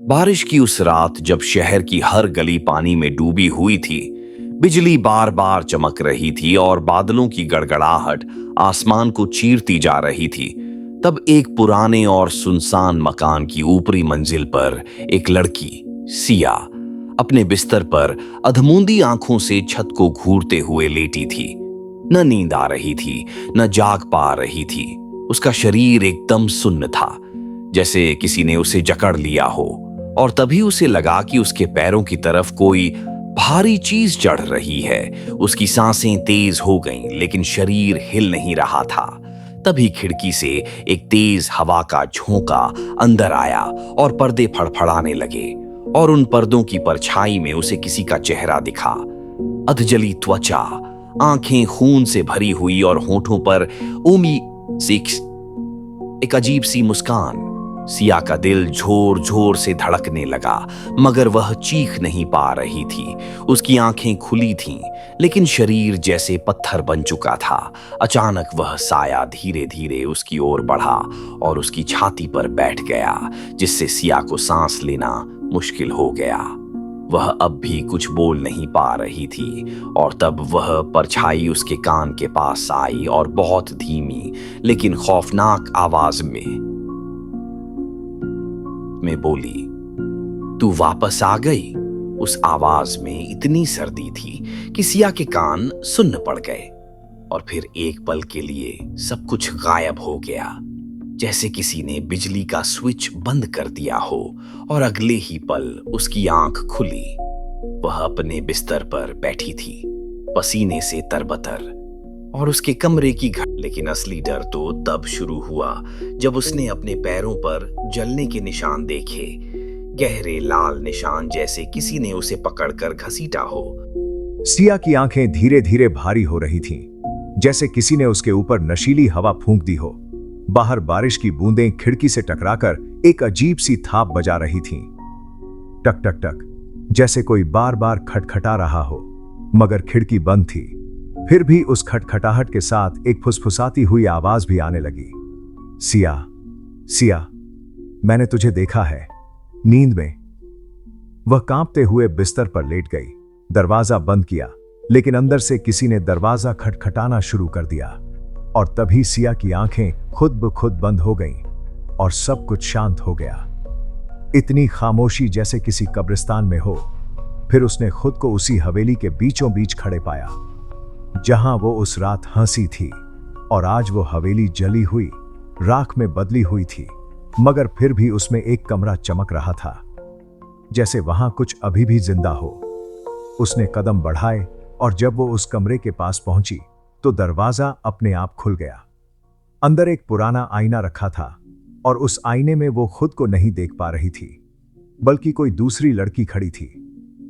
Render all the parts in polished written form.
बारिश की उस रात जब शहर की हर गली पानी में डूबी हुई थी, बिजली बार बार चमक रही थी और बादलों की गड़गड़ाहट आसमान को चीरती जा रही थी, तब एक पुराने और सुनसान मकान की ऊपरी मंजिल पर एक लड़की, सिया, अपने बिस्तर पर अधमूंदी आंखों से छत को घूरते हुए लेटी थी। न नींद आ रही थी, न जाग पा रही थी। उसका शरीर एकदम सुन्न था, जैसे किसी ने उसे जकड़ लिया हो। और तभी उसे लगा कि उसके पैरों की तरफ कोई भारी चीज चढ़ रही है। उसकी सांसें तेज हो गईं, लेकिन शरीर हिल नहीं रहा था। तभी खिड़की से एक तेज हवा का झोंका अंदर आया और पर्दे फड़फड़ाने लगे, और उन पर्दों की परछाई में उसे किसी का चेहरा दिखा। अधजली त्वचा, आंखें खून से भरी हुई और होठों पर उमी सी एक अजीब सी मुस्कान। सिया का दिल जोर जोर से धड़कने लगा, मगर वह चीख नहीं पा रही थी। उसकी आंखें खुली थीं, लेकिन शरीर जैसे पत्थर बन चुका था। अचानक वह साया धीरे धीरे उसकी ओर बढ़ा और उसकी छाती पर बैठ गया, जिससे सिया को सांस लेना मुश्किल हो गया। वह अब भी कुछ बोल नहीं पा रही थी, और तब वह परछाई उसके कान के पास आई और बहुत धीमी लेकिन खौफनाक आवाज में बोली, "तू वापस आ गई?" उस आवाज में इतनी सर्दी थी कि सिया के कान सुन्न पड़ गए, और फिर एक पल के लिए सब कुछ गायब हो गया, जैसे किसी ने बिजली का स्विच बंद कर दिया हो। और अगले ही पल उसकी आंख खुली। वह अपने बिस्तर पर बैठी थी, पसीने से तरबतर, और उसके कमरे की लेकिन असली डर तो तब शुरू हुआ जब उसने अपने पैरों पर जलने के निशान देखे। गहरे लाल निशान, जैसे किसी ने उसे पकड़कर घसीटा हो। सिया की आंखें धीरे धीरे भारी हो रही थीं, जैसे किसी ने उसके ऊपर नशीली हवा फूंक दी हो। बाहर बारिश की बूंदें खिड़की से टकराकर एक अजीब सी थाप बजा रही थीं। टक टक टक, जैसे कोई बार बार खटखटा रहा हो, मगर खिड़की बंद थी। फिर भी उस खटखटाहट के साथ एक फुसफुसाती हुई आवाज भी आने लगी, "सिया, सिया, मैंने तुझे देखा है, नींद में।" वह कांपते हुए बिस्तर पर लेट गई। दरवाजा बंद किया, लेकिन अंदर से किसी ने दरवाजा खटखटाना शुरू कर दिया, और तभी सिया की आंखें खुद ब खुद बंद हो गईं और सब कुछ शांत हो गया। इतनी खामोशी जैसे किसी कब्रिस्तान में हो। फिर उसने खुद को उसी हवेली के बीचों बीच खड़े पाया, जहां वो उस रात हंसी थी, और आज वो हवेली जली हुई, राख में बदली हुई थी, मगर फिर भी उसमें एक कमरा चमक रहा था, जैसे वहां कुछ अभी भी जिंदा हो। उसने कदम बढ़ाए, और जब वो उस कमरे के पास पहुंची तो दरवाजा अपने आप खुल गया। अंदर एक पुराना आईना रखा था, और उस आईने में वो खुद को नहीं देख पा रही थी, बल्कि कोई दूसरी लड़की खड़ी थी।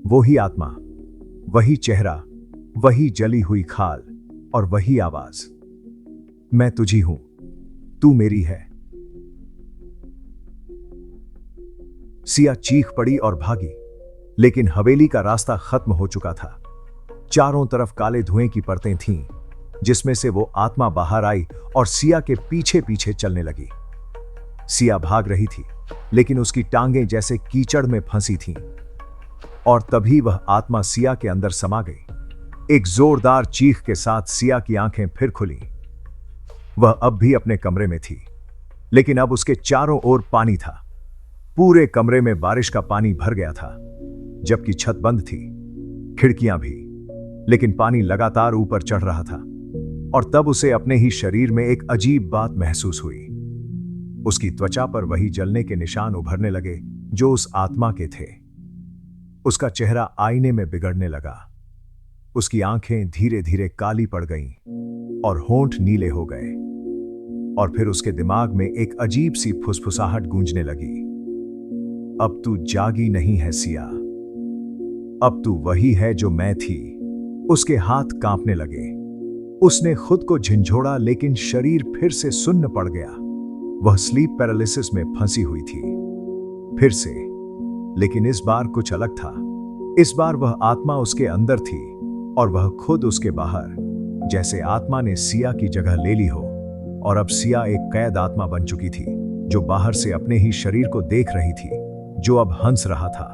वो ही आत्मा, वही चेहरा, वही जली हुई खाल, और वही आवाज, "मैं तुझी हूं, तू मेरी है।" सिया चीख पड़ी और भागी, लेकिन हवेली का रास्ता खत्म हो चुका था। चारों तरफ काले धुएं की परतें थीं, जिसमें से वो आत्मा बाहर आई और सिया के पीछे पीछे चलने लगी। सिया भाग रही थी, लेकिन उसकी टांगें जैसे कीचड़ में फंसी थीं, और तभी वह आत्मा सिया के अंदर समा गई। एक जोरदार चीख के साथ सिया की आंखें फिर खुली। वह अब भी अपने कमरे में थी, लेकिन अब उसके चारों ओर पानी था। पूरे कमरे में बारिश का पानी भर गया था, जबकि छत बंद थी, खिड़कियां भी, लेकिन पानी लगातार ऊपर चढ़ रहा था। और तब उसे अपने ही शरीर में एक अजीब बात महसूस हुई। उसकी त्वचा पर वही जलने के निशान उभरने लगे जो उस आत्मा के थे। उसका चेहरा आईने में बिगड़ने लगा। उसकी आंखें धीरे धीरे काली पड़ गईं और होंठ नीले हो गए। और फिर उसके दिमाग में एक अजीब सी फुसफुसाहट गूंजने लगी, "अब तू जागी नहीं है सिया, अब तू वही है जो मैं थी।" उसके हाथ कांपने लगे। उसने खुद को झंझोड़ा, लेकिन शरीर फिर से सुन्न पड़ गया। वह स्लीप पैरालिसिस में फंसी हुई थी फिर से, लेकिन इस बार कुछ अलग था। इस बार वह आत्मा उसके अंदर थी, और वह खुद उसके बाहर, जैसे आत्मा ने सिया की जगह ले ली हो। और अब सिया एक कैद आत्मा बन चुकी थी, जो बाहर से अपने ही शरीर को देख रही थी, जो अब हंस रहा था,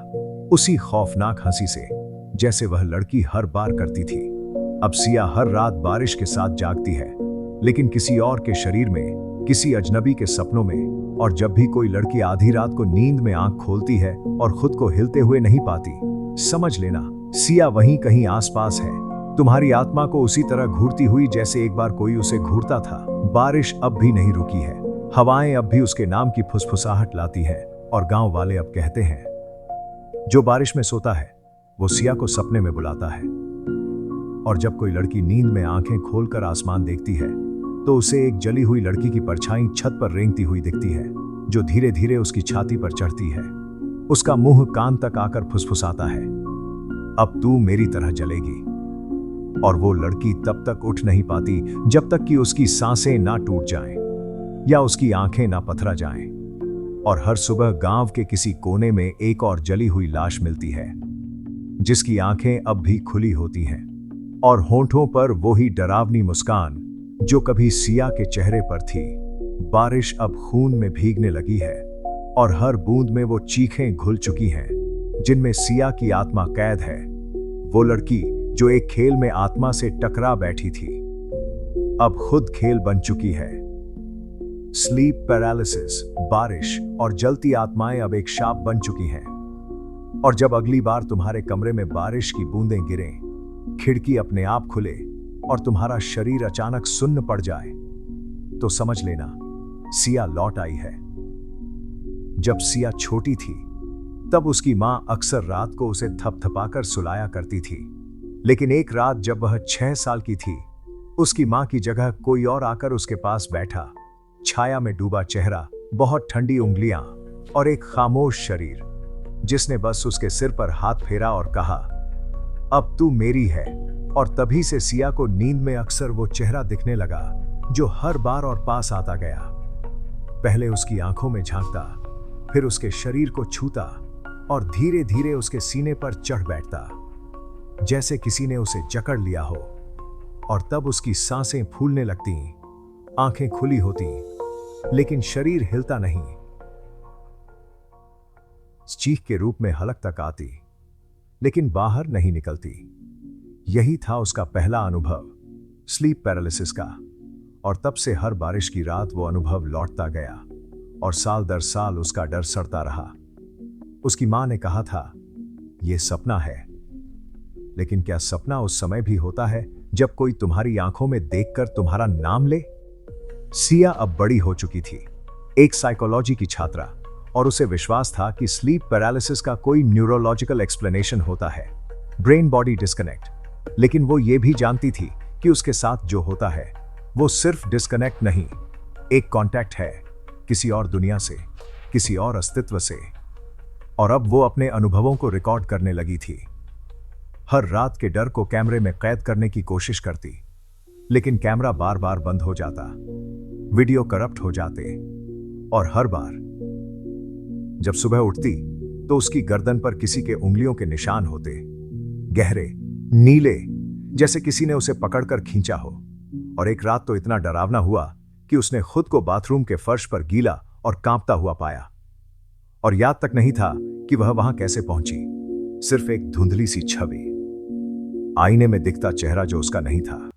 उसी खौफनाक हंसी से जैसे वह लड़की हर बार करती थी। अब सिया हर रात बारिश के साथ जागती है, लेकिन किसी और के शरीर में, किसी अजनबी के सपनों में। और जब भी कोई लड़की आधी रात को नींद में आंख खोलती है और खुद को हिलते हुए नहीं पाती, समझ लेना सिया वहीं कहीं आसपास है, तुम्हारी आत्मा को उसी तरह घूरती हुई जैसे एक बार कोई उसे घूरता था। बारिश अब भी नहीं रुकी है, हवाएं अब भी उसके नाम की फुसफुसाहट लाती हैं, और गांव वाले अब कहते हैं, जो बारिश में सोता है वो सिया को सपने में बुलाता है। और जब कोई लड़की नींद में आंखें खोलकर आसमान देखती है, तो उसे एक जली हुई लड़की की परछाई छत पर रेंगती हुई दिखती है, जो धीरे धीरे उसकी छाती पर चढ़ती है। उसका मुंह कान तक आकर फुसफुसाता है, अब तू मेरी तरह जलेगी। और वो लड़की तब तक उठ नहीं पाती जब तक कि उसकी सांसें ना टूट जाएं या उसकी आंखें ना पथरा जाएं। और हर सुबह गांव के किसी कोने में एक और जली हुई लाश मिलती है, जिसकी आंखें अब भी खुली होती हैं, और होंठों पर वो ही डरावनी मुस्कान जो कभी सिया के चेहरे पर थी। बारिश अब खून में भीगने लगी है, और हर बूंद में वो चीखें घुल चुकी हैं जिनमें सिया की आत्मा कैद है। वो लड़की जो एक खेल में आत्मा से टकरा बैठी थी, अब खुद खेल बन चुकी है। स्लीप पैरालिसिस, बारिश और जलती आत्माएं अब एक शाप बन चुकी हैं। और जब अगली बार तुम्हारे कमरे में बारिश की बूंदें गिरें, खिड़की अपने आप खुले और तुम्हारा शरीर अचानक सुन्न पड़ जाए, तो समझ लेना सिया लौट आई है। जब सिया छोटी थी, तब उसकी मां अक्सर रात को उसे थपथपाकर सुलाया करती थी। लेकिन एक रात जब वह 6 साल की थी, उसकी मां की जगह कोई और आकर उसके पास बैठा। छाया में डूबा चेहरा, बहुत ठंडी उंगलियां और एक खामोश शरीर, जिसने बस उसके सिर पर हाथ फेरा और कहा, अब तू मेरी है। और तभी से सिया को नींद में अक्सर वो चेहरा दिखने लगा जो हर बार और पास आता गया। पहले उसकी आंखों में झांकता, फिर उसके शरीर को छूता और धीरे धीरे उसके सीने पर चढ़ बैठता, जैसे किसी ने उसे जकड़ लिया हो। और तब उसकी सांसें फूलने लगती, आंखें खुली होती, लेकिन शरीर हिलता नहीं। चीख के रूप में हलक तक आती, लेकिन बाहर नहीं निकलती। यही था उसका पहला अनुभव, स्लीप पैरालिसिस का। और तब से हर बारिश की रात वो अनुभव लौटता गया, और साल दर साल उसका डर सड़ता रहा। उसकी मां ने कहा था, यह सपना है। लेकिन क्या सपना उस समय भी होता है जब कोई तुम्हारी आंखों में देखकर तुम्हारा नाम ले? सिया अब बड़ी हो चुकी थी, एक साइकोलॉजी की छात्रा, और उसे विश्वास था कि स्लीप पैरालिसिस का कोई न्यूरोलॉजिकल एक्सप्लेनेशन होता है, ब्रेन बॉडी डिस्कनेक्ट। लेकिन वो ये भी जानती थी कि उसके साथ जो होता है वो सिर्फ डिस्कनेक्ट नहीं, एक कांटेक्ट है, किसी और दुनिया से, किसी और अस्तित्व से। और अब वो अपने अनुभवों को रिकॉर्ड करने लगी थी। हर रात के डर को कैमरे में कैद करने की कोशिश करती, लेकिन कैमरा बार बार बंद हो जाता, वीडियो करप्ट हो जाते। और हर बार जब सुबह उठती तो उसकी गर्दन पर किसी के उंगलियों के निशान होते, गहरे नीले, जैसे किसी ने उसे पकड़कर खींचा हो। और एक रात तो इतना डरावना हुआ कि उसने खुद को बाथरूम के फर्श पर गीला और कांपता हुआ पाया। और याद तक नहीं था कि वह वहां कैसे पहुंची, सिर्फ एक धुंधली सी छवि, आईने में दिखता चेहरा जो उसका नहीं था।